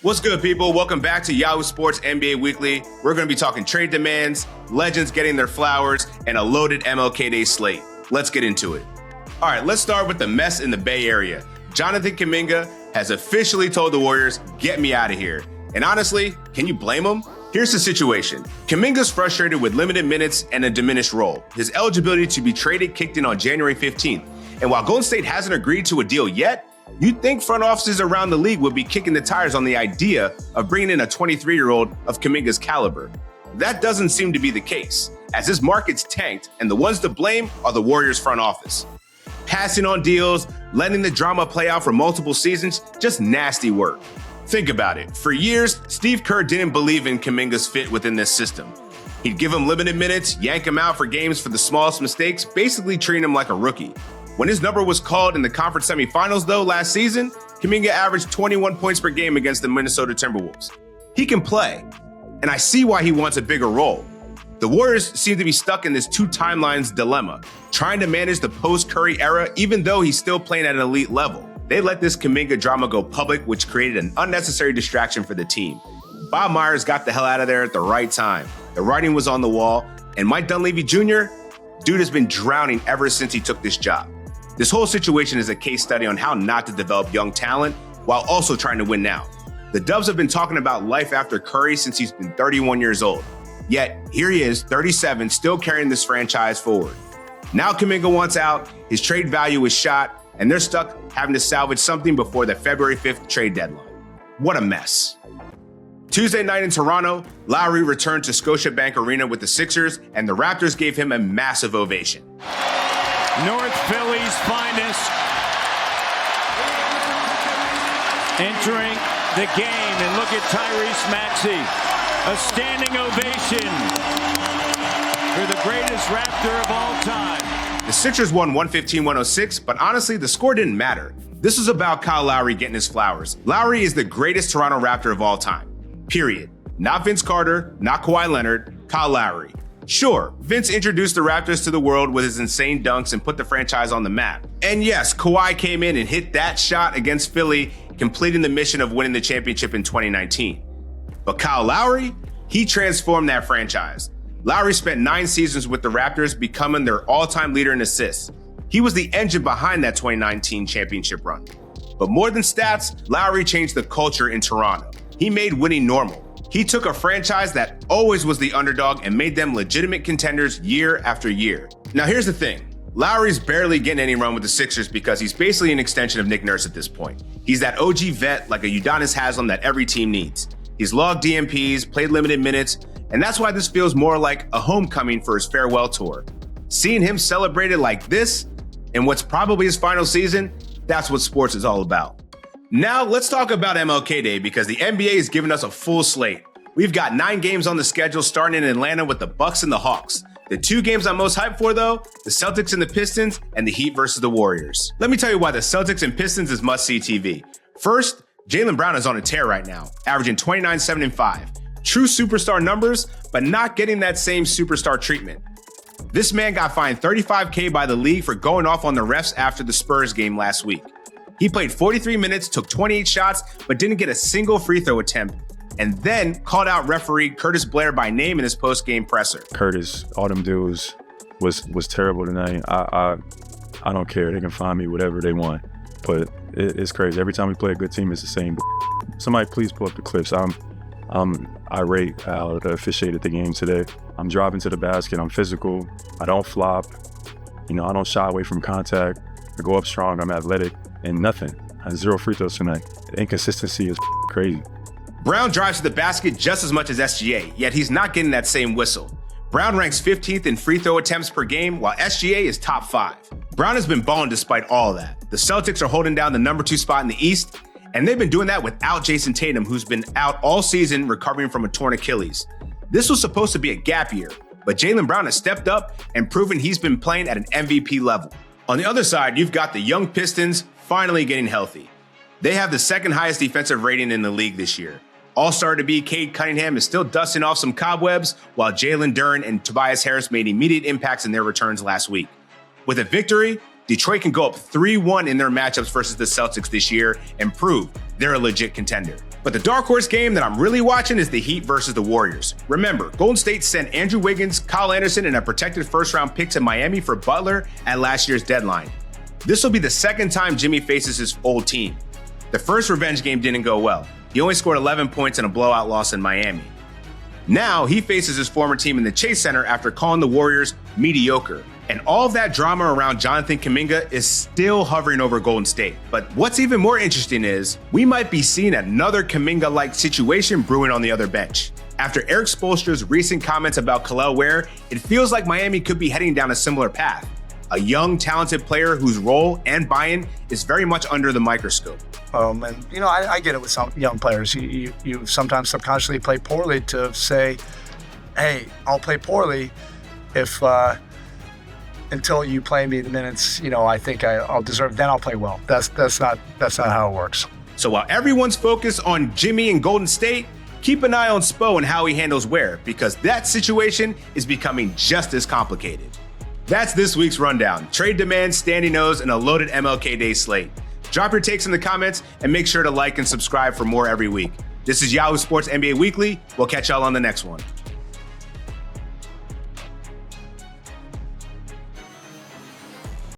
What's good, people? Welcome back to Yahoo Sports NBA Weekly. We're going to be talking trade demands, legends getting their flowers, and a loaded MLK Day slate. Let's get into it. All right, let's start with the mess in the Bay Area. Jonathan Kuminga has officially told the Warriors, get me out of here. And honestly, can you blame him? Here's the situation. Kuminga's frustrated with limited minutes and a diminished role. His eligibility to be traded kicked in on January 15th. And while Golden State hasn't agreed to a deal yet, you'd think front offices around the league would be kicking the tires on the idea of bringing in a 23-year-old of Kuminga's caliber. That doesn't seem to be the case, as this market's tanked, and the ones to blame are the Warriors front office. Passing on deals, letting the drama play out for multiple seasons, just nasty work. Think about it. For years, Steve Kerr didn't believe in Kuminga's fit within this system. He'd give him limited minutes, yank him out for games for the smallest mistakes, basically treating him like a rookie. When his number was called in the conference semifinals, though, last season, Kuminga averaged 21 points per game against the Minnesota Timberwolves. He can play, and I see why he wants a bigger role. The Warriors seem to be stuck in this two timelines dilemma, trying to manage the post-Curry era even though he's still playing at an elite level. They let this Kuminga drama go public, which created an unnecessary distraction for the team. Bob Myers got the hell out of there at the right time. The writing was on the wall, and Mike Dunleavy Jr., dude has been drowning ever since he took this job. This whole situation is a case study on how not to develop young talent while also trying to win now. The Dubs have been talking about life after Curry since he's been 31 years old. Yet, here he is, 37, still carrying this franchise forward. Now Kuminga wants out, his trade value is shot, and they're stuck having to salvage something before the February 5th trade deadline. What a mess. Tuesday night in Toronto, Lowry returned to Scotiabank Arena with the Sixers, and the Raptors gave him a massive ovation. North Philly's finest entering the game, and look at Tyrese Maxey, a standing ovation for the greatest Raptor of all time. The Sixers won 115-106, but honestly, the score didn't matter. This was about Kyle Lowry getting his flowers. Lowry is the greatest Toronto Raptor of all time, period. Not Vince Carter, not Kawhi Leonard, Kyle Lowry. Sure, Vince introduced the Raptors to the world with his insane dunks and put the franchise on the map. And yes, Kawhi came in and hit that shot against Philly, completing the mission of winning the championship in 2019. But Kyle Lowry, he transformed that franchise. Lowry spent 9 seasons with the Raptors, becoming their all-time leader in assists. He was the engine behind that 2019 championship run. But more than stats, Lowry changed the culture in Toronto. He made winning normal. He took a franchise that always was the underdog and made them legitimate contenders year after year. Now here's the thing. Lowry's barely getting any run with the Sixers because he's basically an extension of Nick Nurse at this point. He's that OG vet like a Udonis Haslem that every team needs. He's logged DMPs, played limited minutes, and that's why this feels more like a homecoming for his farewell tour. Seeing him celebrated like this in what's probably his final season, that's what sports is all about. Now, let's talk about MLK Day because the NBA is giving us a full slate. We've got 9 games on the schedule starting in Atlanta with the Bucks and the Hawks. The 2 games I'm most hyped for, though, the Celtics and the Pistons, and the Heat versus the Warriors. Let me tell you why the Celtics and Pistons is must-see TV. First, Jaylen Brown is on a tear right now, averaging 29, 7, and 5. True superstar numbers, but not getting that same superstar treatment. This man got fined $35K by the league for going off on the refs after the Spurs game last week. He played 43 minutes, took 28 shots, but didn't get a single free throw attempt, and then called out referee Curtis Blair by name in his post-game presser. Curtis, all them dudes was terrible tonight. I don't care. They can find me whatever they want, but it's crazy. Every time we play a good team, it's the same. Somebody please pull up the clips. I'm irate how the officiated the game today. I'm driving to the basket. I'm physical. I don't flop. I don't shy away from contact. I go up strong. I'm athletic. And nothing. I had 0 free throws tonight. The inconsistency is crazy. Brown drives to the basket just as much as SGA, yet he's not getting that same whistle. Brown ranks 15th in free throw attempts per game, while SGA is top 5. Brown has been balling despite all of that. The Celtics are holding down the number 2 spot in the East, and they've been doing that without Jason Tatum, who's been out all season recovering from a torn Achilles. This was supposed to be a gap year, but Jaylen Brown has stepped up and proven he's been playing at an MVP level. On the other side, you've got the young Pistons finally getting healthy. They have the 2nd highest defensive rating in the league this year. All-star to be Cade Cunningham is still dusting off some cobwebs, while Jalen Duren and Tobias Harris made immediate impacts in their returns last week. With a victory, Detroit can go up 3-1 in their matchups versus the Celtics this year and prove they're a legit contender. But the dark horse game that I'm really watching is the Heat versus the Warriors. Remember, Golden State sent Andrew Wiggins, Kyle Anderson, and a protected first-round pick to Miami for Butler at last year's deadline. This will be the second time Jimmy faces his old team. The first revenge game didn't go well. He only scored 11 points in a blowout loss in Miami. Now he faces his former team in the Chase Center after calling the Warriors mediocre. And all of that drama around Jonathan Kuminga is still hovering over Golden State. But what's even more interesting is we might be seeing another Kuminga-like situation brewing on the other bench. After Eric Spoelstra's recent comments about Kel'el Ware, it feels like Miami could be heading down a similar path. A young, talented player whose role and buy-in is very much under the microscope. I get it with some young players. You sometimes subconsciously play poorly to say, hey, I'll play poorly if until you play me the minutes, I think I'll deserve, then I'll play well. That's not how it works. So while everyone's focused on Jimmy and Golden State, keep an eye on Spo and how he handles Ware, because that situation is becoming just as complicated. That's this week's rundown. Trade demands, standing O's, and a loaded MLK Day slate. Drop your takes in the comments and make sure to like and subscribe for more every week. This is Yahoo Sports NBA Weekly. We'll catch y'all on the next one.